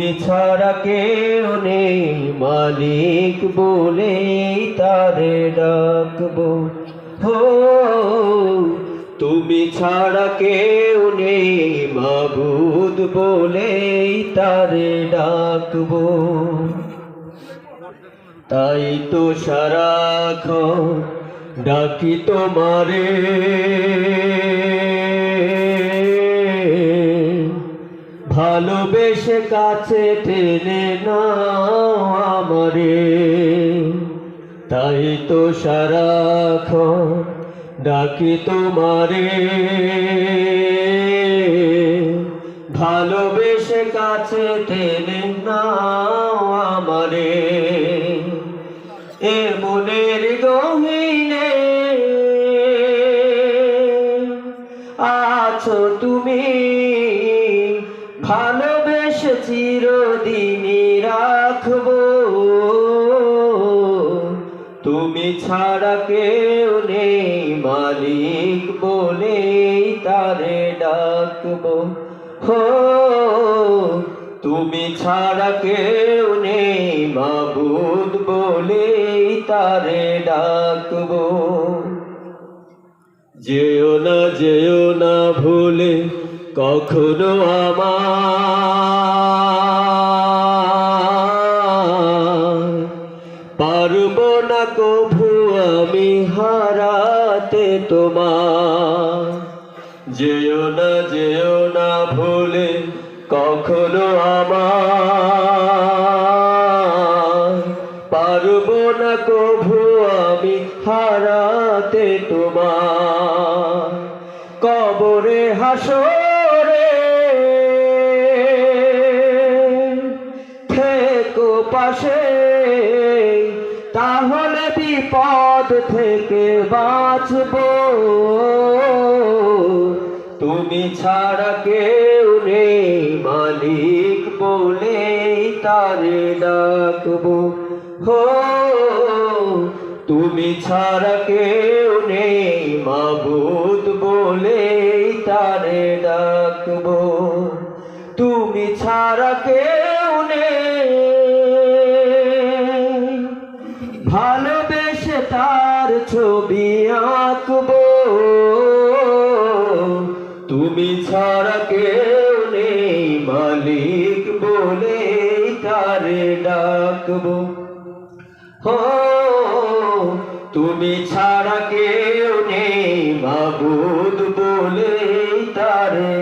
তুমি ছাড়া কেউ নেই মালিক বলে তারে ডাকবো। হো তুমি ছাড়া কেউ নেই মাবুদ বলে তারে ডাকবো। তাই তো সারাক্ষণ ডাকি তোমারে, ভালোবেসে কাছে টেনে নাও আমারে। তাই তো সারাক্ষণ ডাকি তোমারে, ভালোবেসে কাছে টেনে নাও আমারে। এ মনের গহীনে আছো তুমি, ভালোবেসে চিরদিনই রাখবো। তুমি ছাড়া কেউ নেই মালিক বলে তারে ডাকবো। হো তুমি ছাড়া কেউ নেই মাবুদ বলে তারে ডাকবো। যেও না ভুলে কখনো আমার, পারবো না কভু আমি হারাতে তোমার। যেও না ভুলে কখনো আমার, পারবো না কভু আমি হারাতে তোমার। কবরে হাসরে থেকো পাশে, তাহলে বিপদ থেকে বাঁচবো। তুমি ছাড়া কেউ নেই মালিক বলে তারে ডাকবো। হো তুমি ছাড়া কেউ নেই মাবুদ বলে তারে ডাকবো। তুমি ছাড়া কেউ নেই, ভালোবেসে তার ছবি আঁকবো। তুমি ছাড়া কেউ নেই মালিক বলে তারে ডাকবো। হো তুমি ছাড়া কেউ নেই মাবুদ বলে তারে